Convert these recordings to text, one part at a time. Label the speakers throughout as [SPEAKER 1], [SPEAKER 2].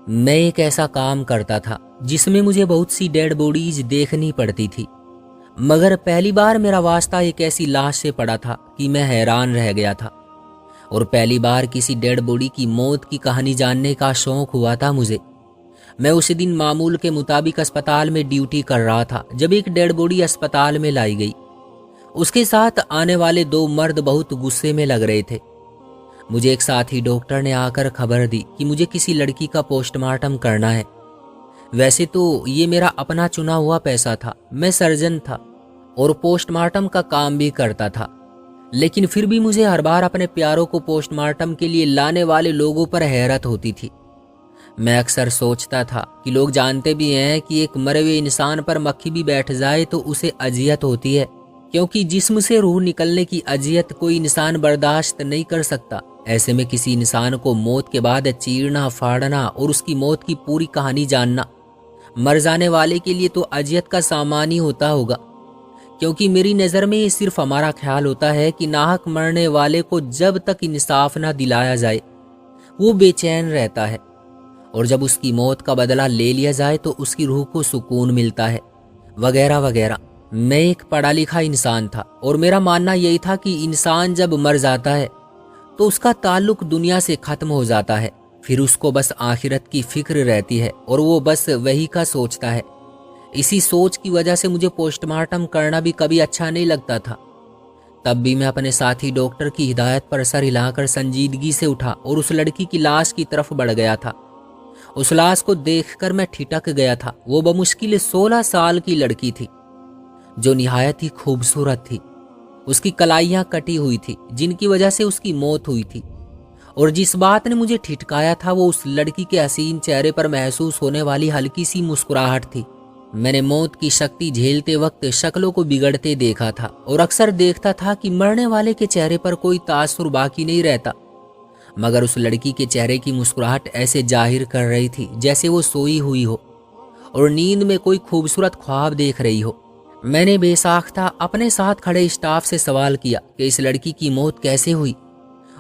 [SPEAKER 1] मैं एक ऐसा काम करता था जिसमें मुझे बहुत सी डेड बॉडीज देखनी पड़ती थी, मगर पहली बार मेरा वास्ता एक ऐसी लाश से पड़ा था कि मैं हैरान रह गया था। और पहली बार किसी डेड बॉडी की मौत की कहानी जानने का शौक हुआ था मुझे। मैं उस दिन मामूल के मुताबिक अस्पताल में ड्यूटी कर रहा था जब एक डेड बॉडी अस्पताल में लाई गई। उसके साथ आने वाले 2 मर्द बहुत गुस्से में लग रहे थे। मुझे एक साथी डॉक्टर ने आकर खबर दी कि मुझे किसी लड़की का पोस्टमार्टम करना है। वैसे तो ये मेरा अपना चुना हुआ पैसा था, मैं सर्जन था और पोस्टमार्टम का काम भी करता था, लेकिन फिर भी मुझे हर बार अपने प्यारों को पोस्टमार्टम के लिए लाने वाले लोगों पर हैरत होती थी। मैं अक्सर सोचता था कि लोग जानते भी हैं कि एक मरे हुए इंसान पर मक्खी भी बैठ जाए तो उसे अजियत होती है, क्योंकि जिस्म से रूह निकलने की अजियत कोई इंसान बर्दाश्त नहीं कर सकता। ऐसे में किसी इंसान को मौत के बाद चीरना, फाड़ना और उसकी मौत की पूरी कहानी जानना मर जाने वाले के लिए तो अजियत का सामान ही होता होगा, क्योंकि मेरी नज़र में ये सिर्फ हमारा ख्याल होता है कि नाहक मरने वाले को जब तक इंसाफ ना दिलाया जाए वो बेचैन रहता है, और जब उसकी मौत का बदला ले लिया जाए तो उसकी रूह को सुकून मिलता है, वगैरह वगैरह। मैं एक पढ़ा लिखा इंसान था और मेरा मानना यही था कि इंसान जब मर जाता है तो उसका ताल्लुक दुनिया से खत्म हो जाता है, फिर उसको बस आखिरत की फिक्र रहती है और वो बस वही का सोचता है। इसी सोच की वजह से मुझे पोस्टमार्टम करना भी कभी अच्छा नहीं लगता था। तब भी मैं अपने साथी डॉक्टर की हिदायत पर सर हिलाकर संजीदगी से उठा और उस लड़की की लाश की तरफ बढ़ गया था। उस लाश को देखकर मैं ठिठक गया था। वो बमुश्किल 16 साल की लड़की थी जो निहायत ही खूबसूरत थी। उसकी कलाइयां कटी हुई थी जिनकी वजह से उसकी मौत हुई थी, और जिस बात ने मुझे ठिठकाया था वो उस लड़की के हसीन चेहरे पर महसूस होने वाली हल्की सी मुस्कुराहट थी। मैंने मौत की शक्ति झेलते वक्त शक्लों को बिगड़ते देखा था और अक्सर देखता था कि मरने वाले के चेहरे पर कोई तासुर बाकी नहीं रहता, मगर उस लड़की के चेहरे की मुस्कुराहट ऐसे जाहिर कर रही थी जैसे वो सोई हुई हो और नींद में कोई खूबसूरत ख्वाब देख रही हो। मैंने बेसाख्ता अपने साथ खड़े स्टाफ से सवाल किया कि इस लड़की की मौत कैसे हुई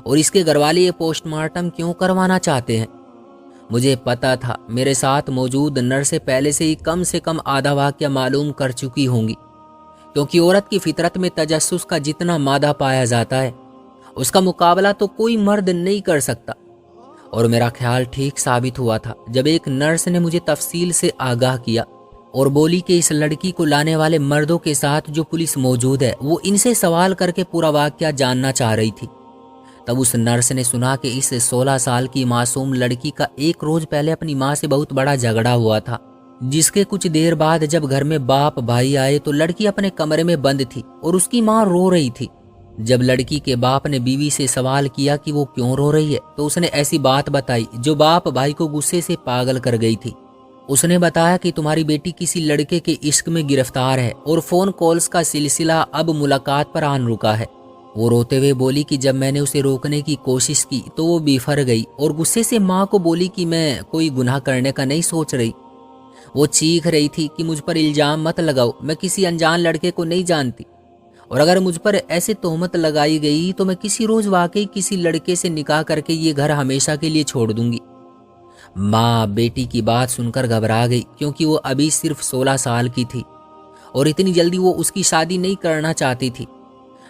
[SPEAKER 1] और इसके घरवाले ये पोस्टमार्टम क्यों करवाना चाहते हैं। मुझे पता था मेरे साथ मौजूद नर्सें पहले से कम आधा वाक़या मालूम कर चुकी होंगी, क्योंकि औरत की फितरत में तजस्सुस का जितना मादा पाया जाता है उसका मुकाबला तो कोई मर्द नहीं कर सकता। और मेरा ख्याल ठीक साबित हुआ था जब एक नर्स ने मुझे तफसील से आगाह किया और बोली कि इस लड़की को लाने वाले मर्दों के साथ जो पुलिस मौजूद है वो इनसे सवाल करके पूरा वाक़या जानना चाह रही थी। तब उस नर्स ने सुना कि इस 16 साल की मासूम लड़की का एक रोज पहले अपनी माँ से बहुत बड़ा झगड़ा हुआ था, जिसके कुछ देर बाद जब घर में बाप भाई आए तो लड़की अपने कमरे में बंद थी और उसकी माँ रो रही थी। जब लड़की के बाप ने बीवी से सवाल किया कि वो क्यों रो रही है तो उसने ऐसी बात बताई जो बाप भाई को गुस्से से पागल कर गई थी। उसने बताया कि तुम्हारी बेटी किसी लड़के के इश्क में गिरफ्तार है और फोन कॉल्स का सिलसिला अब मुलाकात पर आन रुका है। वो रोते हुए बोली कि जब मैंने उसे रोकने की कोशिश की तो वो बिफर गई और गुस्से से माँ को बोली कि मैं कोई गुनाह करने का नहीं सोच रही। वो चीख रही थी कि मुझ पर इल्जाम मत लगाओ, मैं किसी अनजान लड़के को नहीं जानती, और अगर मुझ पर ऐसे तोहमत लगाई गई तो मैं किसी रोज वाकई किसी लड़के से निकाह करके ये घर हमेशा के लिए छोड़ दूंगी। माँ बेटी की बात सुनकर घबरा गई, क्योंकि वो अभी सिर्फ 16 साल की थी और इतनी जल्दी वो उसकी शादी नहीं करना चाहती थी।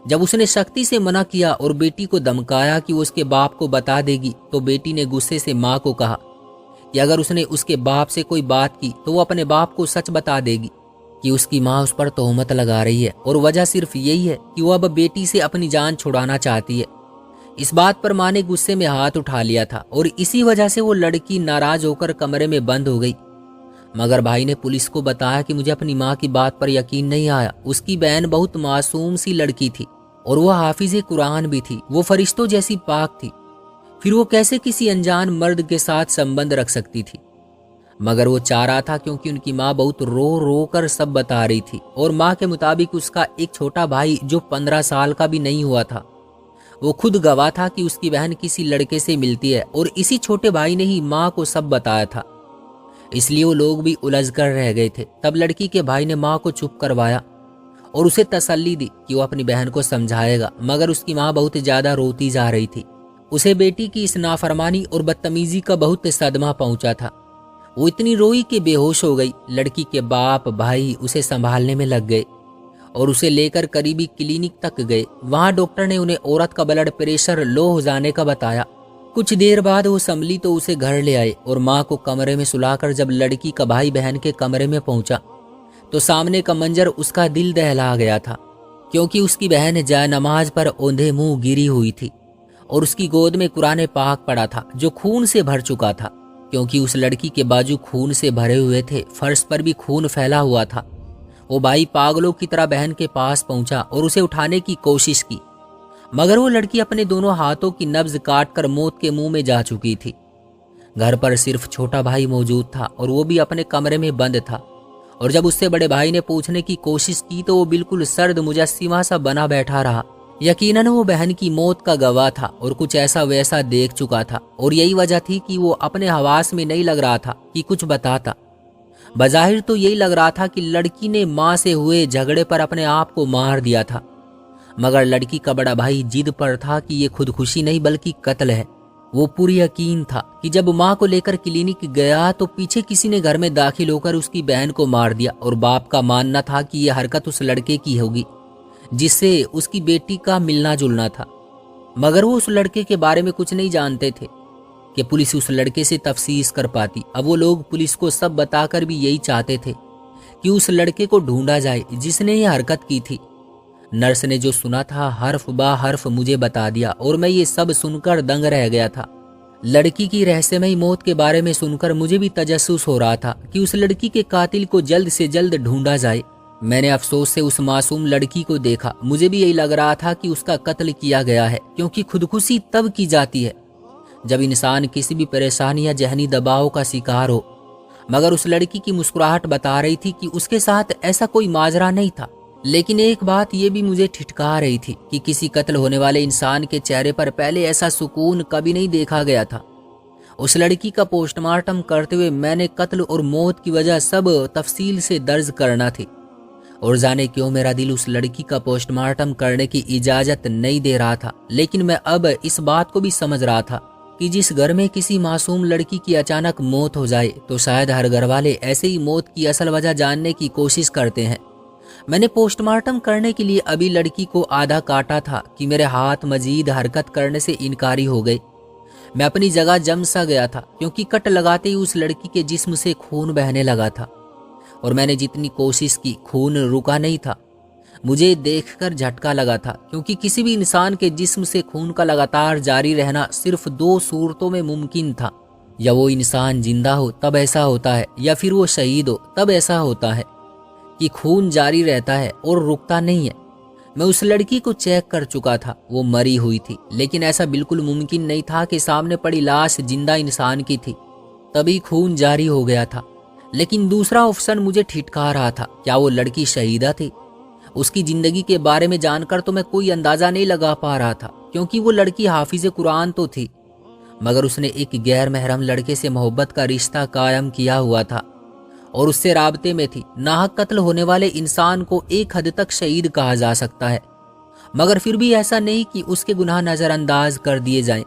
[SPEAKER 1] जब उसने सख्ती से मना किया और बेटी को धमकाया कि वो उसके बाप को बता देगी, तो बेटी ने गुस्से से माँ को कहा कि अगर उसने उसके बाप से कोई बात की तो वो अपने बाप को सच बता देगी कि उसकी माँ उस पर तोहमत लगा रही है और वजह सिर्फ यही है कि वो अब बेटी से अपनी जान छुड़ाना चाहती है। इस बात पर माँ ने गुस्से में हाथ उठा लिया था और इसी वजह से वो लड़की नाराज होकर कमरे में बंद हो गई। मगर भाई ने पुलिस को बताया कि मुझे अपनी माँ की बात पर यकीन नहीं आया। उसकी बहन बहुत मासूम सी लड़की थी और वो हाफिज़े कुरान भी थी, वो फरिश्तों जैसी पाक थी, फिर वो कैसे किसी अनजान मर्द के साथ संबंध रख सकती थी। मगर वो चाह रहा था, क्योंकि उनकी माँ बहुत रो रो कर सब बता रही थी और माँ के मुताबिक उसका एक छोटा भाई जो 15 साल का भी नहीं हुआ था, वो खुद गवाह था कि उसकी बहन किसी लड़के से मिलती है और इसी छोटे भाई ने ही माँ को सब बताया था। इसलिए वो लोग भी उलझ कर रह गए थे। तब लड़की के भाई ने माँ को चुप करवाया और उसे तसल्ली दी कि वो अपनी बहन को समझाएगा, मगर उसकी माँ बहुत ज्यादा रोती जा रही थी। उसे बेटी की इस नाफरमानी और बदतमीजी का बहुत सदमा पहुंचा था। वो इतनी रोई कि बेहोश हो गई। लड़की के बाप भाई उसे संभालने में लग गए और उसे लेकर करीबी क्लिनिक तक गए। वहां डॉक्टर ने उन्हें औरत का ब्लड प्रेशर लो हो जाने का बताया। कुछ देर बाद वो संभली तो उसे घर ले आए और माँ को कमरे में सुलाकर जब लड़की का भाई बहन के कमरे में पहुंचा तो सामने का मंजर उसका दिल दहला गया था, क्योंकि उसकी बहन जाय नमाज पर औंधे मुंह गिरी हुई थी और उसकी गोद में कुरान पाक पड़ा था जो खून से भर चुका था, क्योंकि उस लड़की के बाजू खून से भरे हुए थे। फर्श पर भी खून फैला हुआ था। वो भाई पागलों की तरह बहन के पास पहुंचा और उसे उठाने की कोशिश की, मगर वो लड़की अपने दोनों हाथों की नब्ज काटकर मौत के मुंह में जा चुकी थी। घर पर सिर्फ छोटा भाई मौजूद था और वो भी अपने कमरे में बंद था। और जब उससे बड़े भाई ने पूछने की कोशिश की तो वो बिल्कुल सर्द मुजस्सिमा सा बना बैठा रहा। यकीनन वो बहन की मौत का गवाह था और कुछ ऐसा वैसा देख चुका था, और यही वजह थी कि वो अपने हवास में नहीं लग रहा था कि कुछ बताता। बज़ाहिर तो यही लग रहा था कि लड़की ने माँ से हुए झगड़े पर अपने आप को मार दिया था, मगर लड़की का बड़ा भाई जिद पर था कि ये खुदकुशी नहीं बल्कि कत्ल है। वो पूरी यकीन था कि जब माँ को लेकर क्लिनिक गया तो पीछे किसी ने घर में दाखिल होकर उसकी बहन को मार दिया, और बाप का मानना था कि यह हरकत उस लड़के की होगी जिससे उसकी बेटी का मिलना जुलना था। मगर वो उस लड़के के बारे में कुछ नहीं जानते थे कि पुलिस उस लड़के से तफ्तीश कर पाती। अब वो लोग पुलिस को सब बताकर भी यही चाहते थे कि उस लड़के को ढूंढा जाए जिसने ये हरकत की थी। नर्स ने जो सुना था हर्फ बा हर्फ मुझे बता दिया और मैं ये सब सुनकर दंग रह गया था। लड़की की रहस्यमयी मौत के बारे में सुनकर मुझे भी तजस्सुस हो रहा था कि उस लड़की के कातिल को जल्द से जल्द ढूंढा जाए। मैंने अफसोस से उस मासूम लड़की को देखा। मुझे भी यही लग रहा था कि उसका कत्ल किया गया है, क्योंकि खुदकुशी तब की जाती है जब इंसान किसी भी परेशानी या जहनी दबाव का शिकार हो। मगर उस लड़की की मुस्कुराहट बता रही थी कि उसके साथ ऐसा कोई माजरा नहीं था। लेकिन एक बात ये भी मुझे ठिठका रही थी कि किसी कत्ल होने वाले इंसान के चेहरे पर पहले ऐसा सुकून कभी नहीं देखा गया था। उस लड़की का पोस्टमार्टम करते हुए मैंने कत्ल और मौत की वजह सब तफसील से दर्ज करना थी, और जाने क्यों मेरा दिल उस लड़की का पोस्टमार्टम करने की इजाजत नहीं दे रहा था। लेकिन मैं अब इस बात को भी समझ रहा था कि जिस घर में किसी मासूम लड़की की अचानक मौत हो जाए तो शायद हर घर वाले ऐसे ही मौत की असल वजह जानने की कोशिश करते हैं। मैंने पोस्टमार्टम करने के लिए अभी लड़की को आधा काटा था कि मेरे हाथ मजीद हरकत करने से इनकारी हो गए। मैं अपनी जगह जम सा गया था, क्योंकि कट लगाते ही उस लड़की के जिस्म से खून बहने लगा था, और मैंने जितनी कोशिश की खून रुका नहीं था। मुझे देखकर झटका लगा था, क्योंकि किसी भी इंसान के जिस्म से खून का लगातार जारी रहना सिर्फ दो सूरतों में मुमकिन था। या वो इंसान जिंदा हो तब ऐसा होता है, या फिर वो शहीद हो तब ऐसा होता है कि खून जारी रहता है और रुकता नहीं है। मैं उस लड़की को चेक कर चुका था, वो मरी हुई थी, लेकिन ऐसा बिल्कुल मुमकिन नहीं था कि सामने पड़ी लाश जिंदा इंसान की थी तभी खून जारी हो गया था। लेकिन दूसरा ऑप्शन मुझे ठिठका रहा था, क्या वो लड़की शहीदा थी? उसकी जिंदगी के बारे में जानकर तो मैं कोई अंदाजा नहीं लगा पा रहा था, क्योंकि वो लड़की हाफिज कुरान तो थी, मगर उसने एक गैर महरम लड़के से मोहब्बत का रिश्ता कायम किया हुआ था और उससे राबते में थी। नाहक कत्ल होने वाले इंसान को एक हद तक शहीद कहा जा सकता है, मगर फिर भी ऐसा नहीं कि उसके गुनाह नजरअंदाज कर दिए जाएं।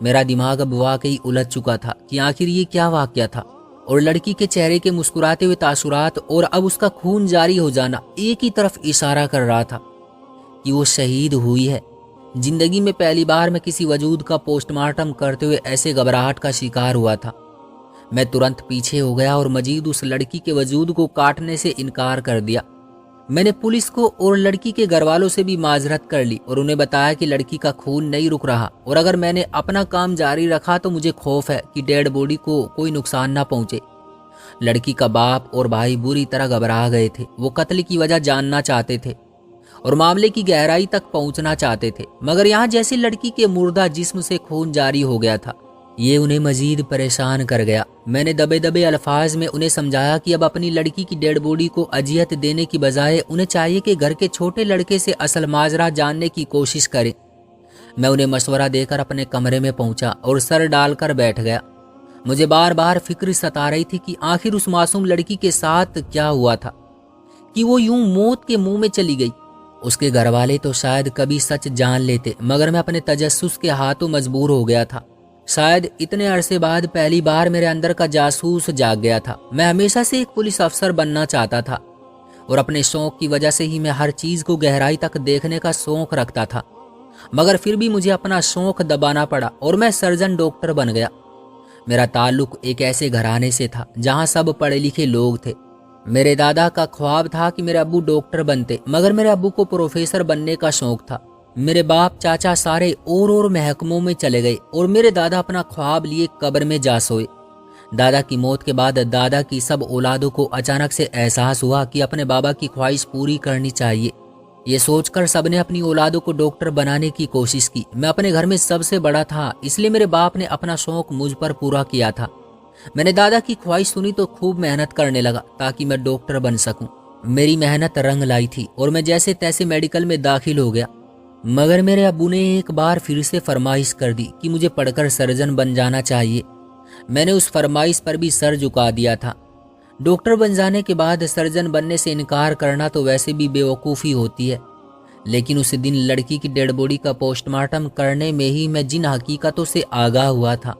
[SPEAKER 1] मेरा दिमाग अब वाकई उलझ चुका था कि आखिर ये क्या वाकया था, और लड़की के चेहरे के मुस्कुराते हुए तासुरात और अब उसका खून जारी हो जाना एक ही तरफ इशारा कर रहा था कि वो शहीद हुई है। जिंदगी में पहली बार मैं किसी वजूद का पोस्टमार्टम करते हुए ऐसे घबराहट का शिकार हुआ था। मैं तुरंत पीछे हो गया और मजीद उस लड़की के वजूद को काटने से इनकार कर दिया। मैंने पुलिस को और लड़की के घर वालों से भी माजरत कर ली और उन्हें बताया कि लड़की का खून नहीं रुक रहा, और अगर मैंने अपना काम जारी रखा तो मुझे खौफ है कि डेड बॉडी को कोई नुकसान ना पहुंचे। लड़की का बाप और भाई बुरी तरह घबरा गए थे। वो कत्ल की वजह जानना चाहते थे और मामले की गहराई तक पहुंचना चाहते थे, मगर यहाँ जैसे लड़की के मुर्दा जिस्म से खून जारी हो गया था, ये उन्हें मजीद परेशान कर गया। मैंने दबे दबे अल्फाज में उन्हें समझाया कि अब अपनी लड़की की डेड बॉडी को अजियत देने की बजाय उन्हें चाहिए कि घर के छोटे लड़के से असल माजरा जानने की कोशिश करें। मैं उन्हें मशवरा देकर अपने कमरे में पहुंचा और सर डालकर बैठ गया। मुझे बार बार फिक्र सता रही थी कि आखिर उस मासूम लड़की के साथ क्या हुआ था कि वो यूं मौत के मुंह में चली गई। उसके घर वाले तो शायद कभी सच जान लेते, मगर मैं अपने तजस्सुस के हाथों मजबूर हो गया था। शायद इतने अरसे बाद पहली बार मेरे अंदर का जासूस जाग गया था। मैं हमेशा से एक पुलिस अफसर बनना चाहता था और अपने शौक की वजह से ही मैं हर चीज को गहराई तक देखने का शौक रखता था, मगर फिर भी मुझे अपना शौक दबाना पड़ा और मैं सर्जन डॉक्टर बन गया। मेरा ताल्लुक एक ऐसे घराने से था जहां सब पढ़े लिखे लोग थे। मेरे दादा का ख्वाब था कि मेरे अब्बू डॉक्टर बनते, मगर मेरे अब्बू को प्रोफेसर बनने का शौक था। मेरे बाप चाचा सारे और महकमों में चले गए और मेरे दादा अपना ख्वाब लिए कब्र में जा सोए। दादा की मौत के बाद दादा की सब औलादों को अचानक से एहसास हुआ कि अपने बाबा की ख्वाहिश पूरी करनी चाहिए। ये सोचकर सबने अपनी औलादों को डॉक्टर बनाने की कोशिश की। मैं अपने घर में सबसे बड़ा था, इसलिए मेरे बाप ने अपना शौक मुझ पर पूरा किया था। मैंने दादा की ख्वाहिश सुनी तो खूब मेहनत करने लगा ताकि मैं डॉक्टर बन सकूं। मेरी मेहनत रंग लाई थी और मैं जैसे तैसे मेडिकल में दाखिल हो गया। मगर मेरे अब्बू ने एक बार फिर से फरमाइश कर दी कि मुझे पढ़कर सर्जन बन जाना चाहिए। मैंने उस फरमाइश पर भी सर झुका दिया था। डॉक्टर बन जाने के बाद सर्जन बनने से इनकार करना तो वैसे भी बेवकूफ़ी होती है, लेकिन उस दिन लड़की की डेड बॉडी का पोस्टमार्टम करने में ही मैं जिन हकीकतों से आगाह हुआ था,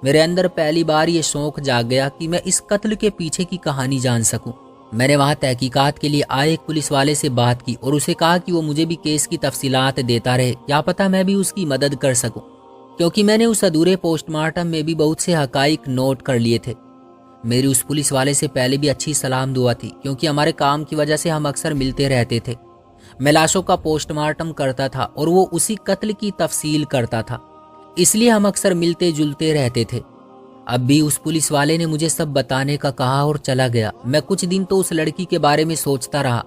[SPEAKER 1] मेरे अंदर पहली बार ये शौक जाग गया कि मैं इस कत्ल के पीछे की कहानी जान सकूं। मैंने वहां तहकीकात के लिए आए एक पुलिस वाले से बात की और उसे कहा कि वो मुझे भी केस की तफसीलात देता रहे, क्या पता मैं भी उसकी मदद कर सकूं, क्योंकि मैंने उस अधूरे पोस्टमार्टम में भी बहुत से हकाइक नोट कर लिए थे। मेरी उस पुलिस वाले से पहले भी अच्छी सलाम दुआ थी, क्योंकि हमारे काम की वजह से हम अक्सर मिलते रहते थे। मैं लाशों का पोस्टमार्टम करता था और वो उसी कत्ल की तफसील करता था, इसलिए हम अक्सर मिलते जुलते रहते थे। अब भी उस पुलिस वाले ने मुझे सब बताने का कहा और चला गया। मैं कुछ दिन तो उस लड़की के बारे में सोचता रहा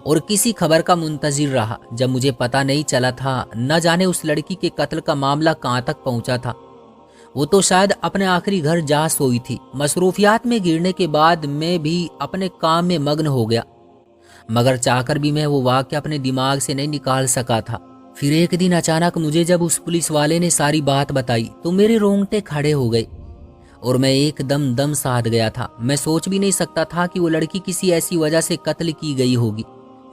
[SPEAKER 1] और किसी खबर का मुंतजिर रहा। जब मुझे पता नहीं चला था, न जाने उस लड़की के कत्ल का मामला कहाँ तक पहुंचा था। वो तो शायद अपने आखिरी घर जा सोई थी। मसरूफियात में गिरने के बाद मैं भी अपने काम में मग्न हो गया, मगर चाहकर भी मैं वो वाक़या अपने दिमाग से नहीं निकाल सका था। फिर एक दिन अचानक मुझे जब उस पुलिस वाले ने सारी बात बताई तो मेरे रोंगटे खड़े हो गए और मैं एकदम दम साध गया था। मैं सोच भी नहीं सकता था कि वो लड़की किसी ऐसी वजह से कत्ल की गई होगी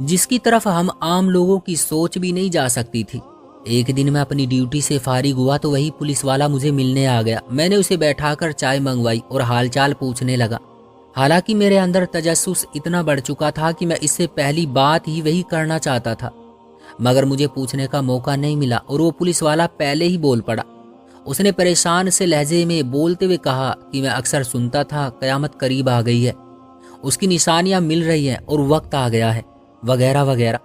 [SPEAKER 1] जिसकी तरफ हम आम लोगों की सोच भी नहीं जा सकती थी। एक दिन मैं अपनी ड्यूटी से फारिग हुआ तो वही पुलिस वाला मुझे मिलने आ गया। मैंने उसे बैठाकर चाय मंगवाई और हालचाल पूछने लगा। हालांकि मेरे अंदर तजस्सुस इतना बढ़ चुका था कि मैं इससे पहली बात ही वही करना चाहता था, मगर मुझे पूछने का मौका नहीं मिला और वो पुलिस वाला पहले ही बोल पड़ा। उसने परेशान से लहजे में बोलते हुए कहा कि मैं अक्सर सुनता था कयामत करीब आ गई है, उसकी निशानियां मिल रही हैं और वक्त आ गया है, वगैरह वगैरह।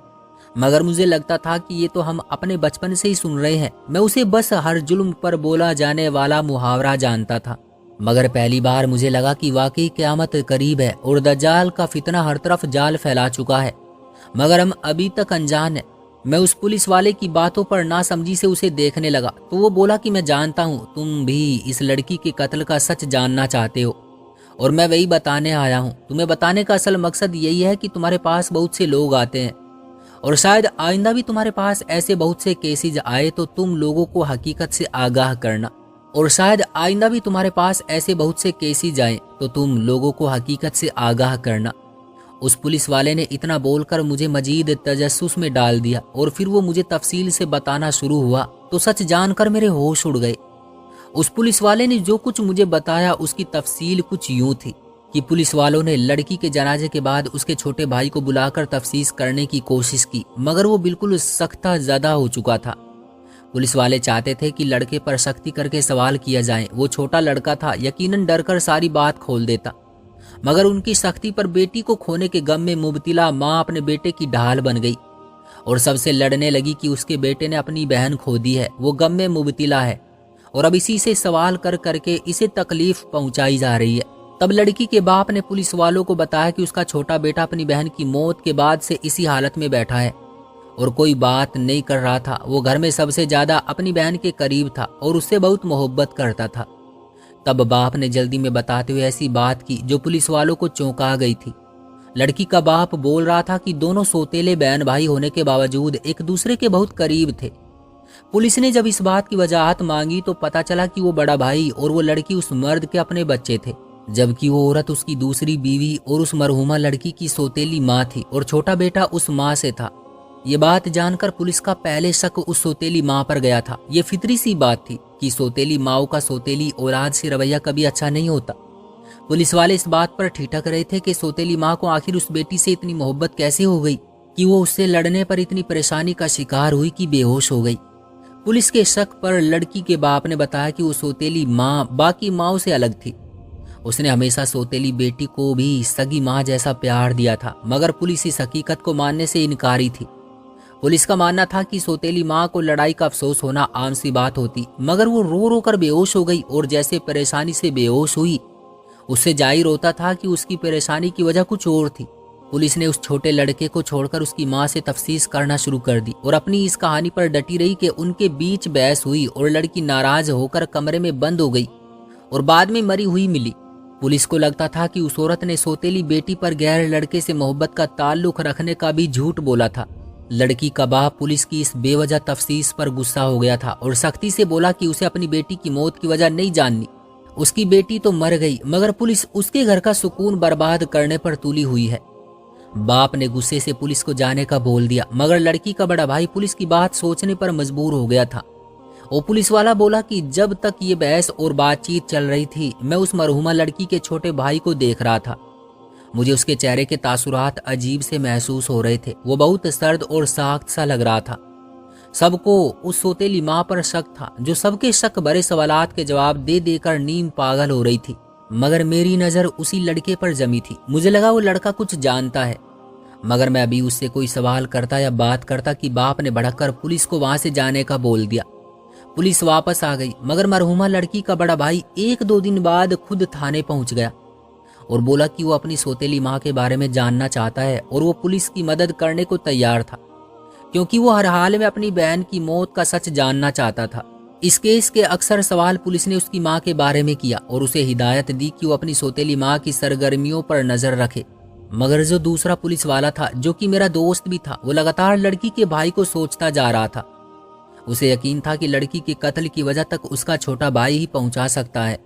[SPEAKER 1] मगर मुझे लगता था कि ये तो हम अपने बचपन से ही सुन रहे हैं। मैं उसे बस हर जुल्म पर बोला जाने वाला मुहावरा जानता था, मगर पहली बार मुझे लगा कि वाकई क़यामत करीब है और दज्जाल का फितना हर तरफ जाल फैला चुका है, मगर हम अभी तक अनजान हैं। मैं उस पुलिस वाले की बातों पर नासमझी से उसे देखने लगा तो वो बोला कि मैं जानता हूँ तुम भी इस लड़की के कत्ल का सच जानना चाहते हो और मैं वही बताने आया हूँ। तुम्हें बताने का असल मकसद यही है कि तुम्हारे पास बहुत से लोग आते हैं और शायद आइंदा भी तुम्हारे पास ऐसे बहुत से केसेज आए तो तुम लोगों को हकीकत से आगाह करना, और शायद आइंदा भी तुम्हारे पास ऐसे बहुत से केसेज आए तो तुम लोगों को हकीकत से आगाह करना। उस पुलिस वाले ने इतना बोलकर मुझे मजीद तजस्सुस में डाल दिया और फिर वो मुझे तफसील से बताना शुरू हुआ तो सच जानकर मेरे होश उड़ गए। उस पुलिस वाले ने जो कुछ मुझे बताया उसकी तफसील कुछ यूं थी कि पुलिस वालों ने लड़की के जनाजे के बाद उसके छोटे भाई को बुलाकर तफ्तीश करने की कोशिश की, मगर वो बिल्कुल सख्ता ज़्यादा हो चुका था। पुलिस वाले चाहते थे कि लड़के पर सख्ती करके सवाल किया जाए। वो छोटा लड़का था, यकीनन डरकर सारी बात खोल देता, मगर उनकी सख्ती पर बेटी को खोने के गम में मुब्तिला माँ अपने बेटे की ढाल बन गई और सबसे लड़ने लगी कि उसके बेटे ने अपनी बहन खो दी है, वो गम में मुब्तिला है और अब इसी से सवाल कर करके इसे तकलीफ पहुंचाई जा रही है। तब लड़की के बाप ने पुलिस वालों को बताया कि उसका छोटा बेटा अपनी बहन की मौत के बाद से इसी हालत में बैठा है और कोई बात नहीं कर रहा था। वो घर में सबसे ज्यादा अपनी बहन के करीब था और उससे बहुत मोहब्बत करता था। तब बाप ने जल्दी में बताते हुए ऐसी बात की जो पुलिस वालों को चौंका गई थी। लड़की का बाप बोल रहा था कि दोनों सौतेले बहन भाई होने के बावजूद एक दूसरे के बहुत करीब थे। पुलिस ने जब इस बात की वजाहत मांगी तो पता चला कि वो बड़ा भाई और वो लड़की उस मर्द के अपने बच्चे थे, जबकि वो औरत उसकी दूसरी बीवी और उस मरहुमा लड़की की सौतेली माँ थी और छोटा बेटा उस माँ से था। ये बात जानकर पुलिस का पहले शक उस सौतेली माँ पर गया था। ये फितरी सी बात थी कि सौतेली माओ का सौतेली औलाद से रवैया कभी अच्छा नहीं होता। पुलिस वाले इस बात पर ठिठक रहे थे कि सौतेली माँ को आखिर उस बेटी से इतनी मोहब्बत कैसे हो गई कि वो उससे लड़ने पर इतनी परेशानी का शिकार हुई कि बेहोश हो गई। पुलिस के शक पर लड़की के बाप ने बताया कि वो सौतेली माँ बाकी माओ से अलग थी। उसने हमेशा सौतेली बेटी को भी सगी माँ जैसा प्यार दिया था, मगर पुलिस इस हकीकत को मानने से इनकारी थी। पुलिस का मानना था कि सौतेली माँ को लड़ाई का अफसोस होना आम सी बात होती, मगर वो रो रो कर बेहोश हो गई और जैसे परेशानी से बेहोश हुई उससे जाहिर होता था कि उसकी परेशानी की वजह कुछ और थी। पुलिस ने उस छोटे लड़के को छोड़कर उसकी माँ से तफ्तीश करना शुरू कर दी और अपनी इस कहानी पर डटी रही कि उनके बीच बहस हुई और लड़की नाराज होकर कमरे में बंद हो गई और बाद में मरी हुई मिली। पुलिस को लगता था कि उस औरत ने सौतेली बेटी पर गैर लड़के से मोहब्बत का ताल्लुक रखने का भी झूठ बोला था। लड़की का बाप पुलिस की इस बेवजह तफ्तीश पर गुस्सा हो गया था और सख्ती से बोला कि उसे अपनी बेटी की मौत की वजह नहीं जाननी। उसकी बेटी तो मर गई, मगर पुलिस उसके घर का सुकून बर्बाद करने पर तुली हुई है। बाप ने गुस्से से पुलिस को जाने का बोल दिया, मगर लड़की का बड़ा भाई पुलिस की बात सोचने पर मजबूर हो गया था। वो पुलिस वाला बोला कि जब तक ये बहस और बातचीत चल रही थी मैं उस मरहुमा लड़की के छोटे भाई को देख रहा था। मुझे उसके चेहरे के तासुरात अजीब से महसूस हो रहे थे। वो बहुत सर्द और साख्त सा लग रहा था। सबको उस सौतेली माँ पर शक था, जो सबके शक भरे सवालात के जवाब दे देकर नीम पागल हो रही थी। मगर मेरी नज़र उसी लड़के पर जमी थी। मुझे लगा वो लड़का कुछ जानता है, मगर मैं अभी उससे कोई सवाल करता या बात करता कि बाप ने भड़ककर पुलिस को वहां से जाने का बोल दिया। पुलिस वापस आ गई, मगर मरहुमा लड़की का बड़ा भाई 1-2 दिन बाद खुद थाने पहुंच गया और बोला कि वो अपनी सौतेली माँ के बारे में जानना चाहता है और वो पुलिस की मदद करने को तैयार था, क्योंकि वो हर हाल में अपनी बहन की मौत का सच जानना चाहता था। इस केस के अक्सर सवाल पुलिस ने उसकी माँ के बारे में किया और उसे हिदायत दी कि वो अपनी सौतेली माँ की सरगर्मियों पर नजर रखे। मगर जो दूसरा पुलिस वाला था, जो कि मेरा दोस्त भी था, वो लगातार लड़की के भाई को सोचता जा रहा था। उसे यकीन था कि लड़की के कत्ल की वजह तक उसका छोटा भाई ही पहुंचा सकता है।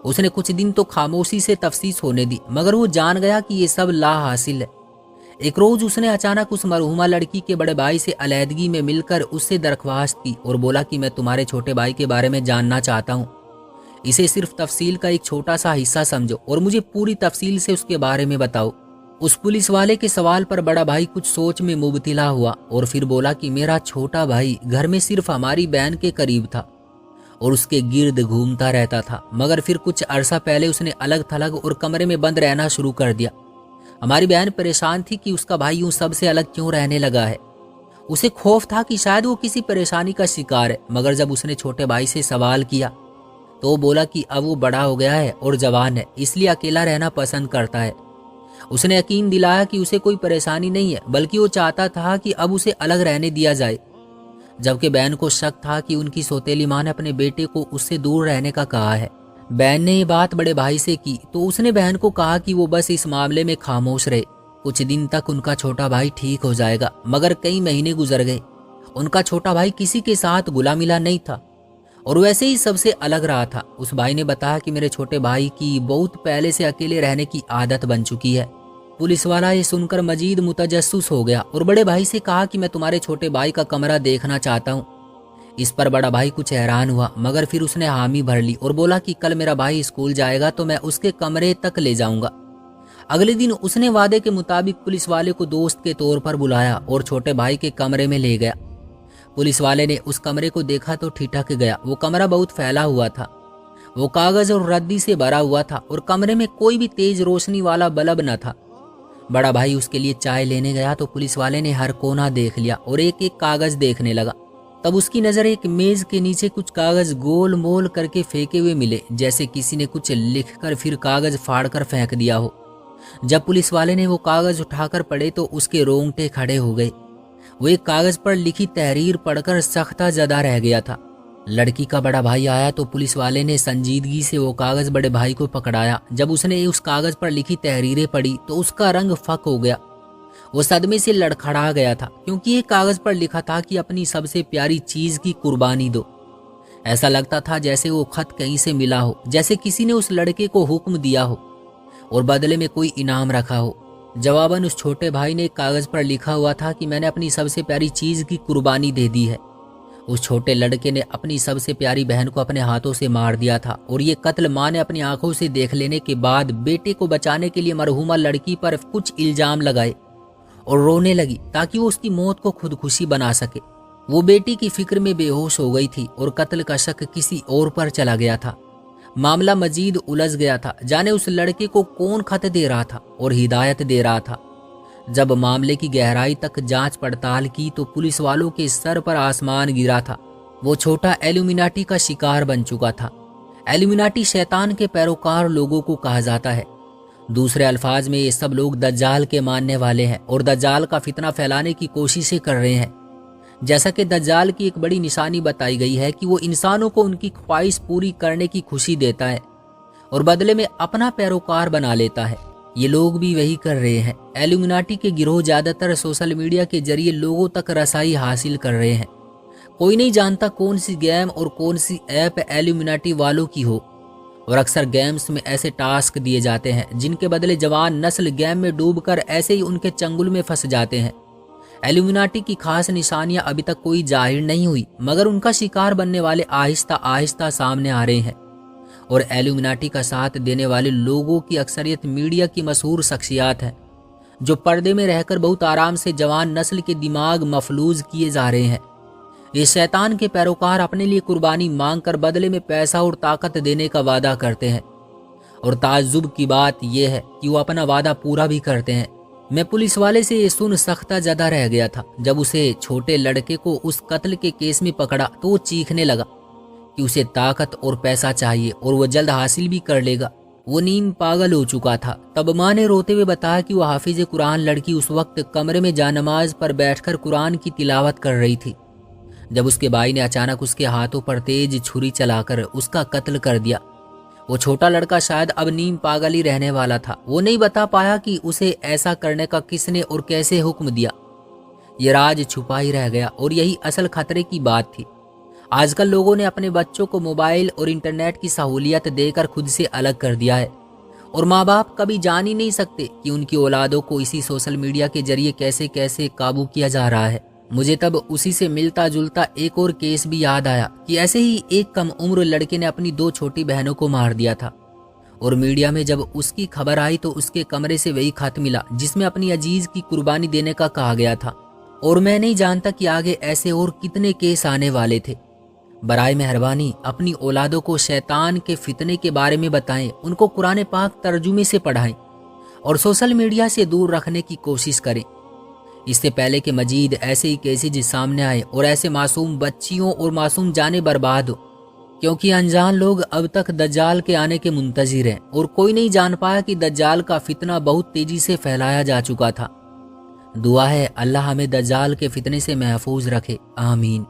[SPEAKER 1] उसने कुछ दिन तो खामोशी से तफ्तीश होने दी, मगर वो जान गया कि ये सब ला हासिल है। एक रोज उसने अचानक उस मरहुमा लड़की के बड़े भाई से अलहदगी में मिलकर उससे दरख्वास्त की और बोला कि मैं तुम्हारे छोटे भाई के बारे में जानना चाहता हूँ। इसे सिर्फ तफसील का एक छोटा सा हिस्सा समझो और मुझे पूरी तफसील से उसके बारे में बताओ। उस पुलिस वाले के सवाल पर बड़ा भाई कुछ सोच में मुबतला हुआ और फिर बोला कि मेरा छोटा भाई घर में सिर्फ हमारी बहन के करीब था और उसके गिर्द घूमता रहता था, मगर फिर कुछ अरसा पहले उसने अलग थलग और कमरे में बंद रहना शुरू कर दिया। हमारी बहन परेशान थी कि उसका भाई यूं सबसे अलग क्यों रहने लगा है। उसे खौफ था कि शायद वो किसी परेशानी का शिकार है, मगर जब उसने छोटे भाई से सवाल किया तो वो बोला कि अब वो बड़ा हो गया है और जवान है, इसलिए अकेला रहना पसंद करता है। उसने यकीन दिलाया कि उसे कोई परेशानी नहीं है, बल्कि वो चाहता था कि अब उसे अलग रहने दिया जाए। जबकि बहन को शक था कि उनकी सौतेली माँ ने अपने बेटे को उससे दूर रहने का कहा है। बहन ने ये बात बड़े भाई से की तो उसने बहन को कहा कि वो बस इस मामले में खामोश रहे। कुछ दिन तक उनका छोटा भाई ठीक हो जाएगा, मगर कई महीने गुजर गए। उनका छोटा भाई किसी के साथ घुला मिला नहीं था और वैसे ही सबसे अलग रहा था। उस भाई ने बताया कि मेरे छोटे भाई की बहुत पहले से अकेले रहने की आदत बन चुकी है। पुलिस वाला ये सुनकर मजीद मुतजस्सिस हो गया और बड़े भाई से कहा कि मैं तुम्हारे छोटे भाई का कमरा देखना चाहता हूँ। इस पर बड़ा भाई कुछ हैरान हुआ, मगर फिर उसने हामी भर ली और बोला कि कल मेरा भाई स्कूल जाएगा तो मैं उसके कमरे तक ले जाऊंगा। अगले दिन उसने वादे के मुताबिक पुलिस वाले को दोस्त के तौर पर बुलाया और छोटे भाई के कमरे में ले गया। पुलिस वाले ने उस कमरे को देखा तो ठिठक गया। वो कमरा बहुत फैला हुआ था, वो कागज और रद्दी से भरा हुआ था और कमरे में कोई भी तेज रोशनी वाला बल्ब न था। बड़ा भाई उसके लिए चाय लेने गया तो पुलिस वाले ने हर कोना देख लिया और एक एक कागज देखने लगा। तब उसकी नजर एक मेज के नीचे कुछ कागज गोल मोल करके फेंके हुए मिले, जैसे किसी ने कुछ लिखकर फिर कागज फाड़कर फेंक दिया हो। जब पुलिस वाले ने वो कागज उठाकर पढ़े तो उसके रोंगटे खड़े हो गए। वो एक कागज पर लिखी तहरीर पढ़कर सख्ता जदा रह गया था। लड़की का बड़ा भाई आया तो पुलिस वाले ने संजीदगी से वो कागज बड़े भाई को पकड़ाया। जब उसने उस कागज पर लिखी तहरीरें पढ़ी तो उसका रंग फक हो गया। वो सदमे से लड़खड़ा गया था, क्योंकि एक कागज पर लिखा था कि अपनी सबसे प्यारी चीज की कुर्बानी दो। ऐसा लगता था जैसे वो खत कहीं से मिला हो, जैसे किसी ने उस लड़के को हुक्म दिया हो और बदले में कोई इनाम रखा हो। जवाबन उस छोटे भाई ने एक कागज पर लिखा हुआ था कि मैंने अपनी सबसे प्यारी चीज की कुर्बानी दे दी है। उस छोटे लड़के ने अपनी सबसे प्यारी बहन को अपने हाथों से मार दिया था और ये कत्ल माँ ने अपनी आंखों से देख लेने के बाद बेटे को बचाने के लिए मरहूमा लड़की पर कुछ इल्जाम लगाए और रोने लगी ताकि वो उसकी मौत को खुदकुशी बना सके। वो बेटी की फिक्र में बेहोश हो गई थी और कत्ल का शक किसी और पर चला गया था। मामला मजीद उलझ गया था, जाने उस लड़के को कौन खत दे रहा था और हिदायत दे रहा था। जब मामले की गहराई तक जांच पड़ताल की तो पुलिस वालों के सर पर आसमान गिरा था। वो छोटा एल्यूमिनाटी का शिकार बन चुका था। एल्यूमिनाटी शैतान के पैरोकार लोगों को कहा जाता है। दूसरे अल्फाज में ये सब लोग दज्जाल के मानने वाले हैं और दज्जाल का फितना फैलाने की कोशिशें कर रहे हैं। जैसा कि दज्जाल की एक बड़ी निशानी बताई गई है कि वो इंसानों को उनकी ख्वाहिश पूरी करने की खुशी देता है और बदले में अपना पैरोकार बना लेता है। ये लोग भी वही कर रहे हैं। एल्यूमिनाटी के गिरोह ज्यादातर सोशल मीडिया के जरिए लोगों तक रसाई हासिल कर रहे हैं। कोई नहीं जानता कौन सी गेम और कौन सी ऐप एल्यूमिनाटी वालों की हो, और अक्सर गेम्स में ऐसे टास्क दिए जाते हैं जिनके बदले जवान नस्ल गेम में डूबकर ऐसे ही उनके चंगुल में फंस जाते हैं। एल्यूमिनाटी की खास निशानियां अभी तक कोई जाहिर नहीं हुई, मगर उनका शिकार बनने वाले आहिस्ता आहिस्ता सामने आ रहे हैं। और एल्यूमिनाटी का साथ देने वाले लोगों की अक्सरियत मीडिया की मशहूर शख्सियात हैं, जो पर्दे में रहकर बहुत आराम से जवान नस्ल के दिमाग मफलूज किए जा रहे हैं। ये शैतान के पैरोकार अपने लिए कुर्बानी मांग कर बदले में पैसा और ताकत देने का वादा करते हैं, और ताज्जुब की बात यह है कि वो अपना वादा पूरा भी करते हैं। मैं पुलिस वाले से ये सुन सख्ता जदा रह गया था। जब उसे छोटे लड़के को उस कत्ल के केस में पकड़ा तो वो चीखने लगा कि उसे ताकत और पैसा चाहिए और वो जल्द हासिल भी कर लेगा। वो नीम पागल हो चुका था। तब माँ ने रोते हुए बताया कि वो हाफिज कुरान लड़की उस वक्त कमरे में जानमाज पर बैठकर कुरान की तिलावत कर रही थी, जब उसके भाई ने अचानक उसके हाथों पर तेज छुरी चलाकर उसका कत्ल कर दिया। वो छोटा लड़का शायद अब नीम पागल ही रहने वाला था। वो नहीं बता पाया कि उसे ऐसा करने का किसने और कैसे हुक्म दिया। ये राज छुपा ही रह गया, और यही असल खतरे की बात थी। आजकल लोगों ने अपने बच्चों को मोबाइल और इंटरनेट की सहूलियत देकर खुद से अलग कर दिया है, और माँ बाप कभी जान ही नहीं सकते कि उनकी औलादों को इसी सोशल मीडिया के जरिए कैसे कैसे काबू किया जा रहा है। मुझे तब उसी से मिलता जुलता एक और केस भी याद आया कि ऐसे ही एक कम उम्र लड़के ने अपनी 2 छोटी बहनों को मार दिया था, और मीडिया में जब उसकी खबर आई तो उसके कमरे से वही खत मिला जिसमें अपनी अजीज की कुर्बानी देने का कहा गया था। और मैं नहीं जानता कि आगे ऐसे और कितने केस आने वाले थे। बराए मेहरबानी अपनी औलादों को शैतान के फितने के बारे में बताएं, उनको कुरान पाक तर्जुमे से पढ़ाएं और सोशल मीडिया से दूर रखने की कोशिश करें। इससे पहले कि मजीद ऐसे ही केसेज सामने आए और ऐसे मासूम बच्चियों और मासूम जाने बर्बाद हो, क्योंकि अनजान लोग अब तक दज्जाल के आने के मुंतजिर हैं, और कोई नहीं जान पाया कि दज्जाल का फितना बहुत तेजी से फैलाया जा चुका था। दुआ है अल्लाह हमें दज्जाल के फितने से महफूज रखे, आमीन।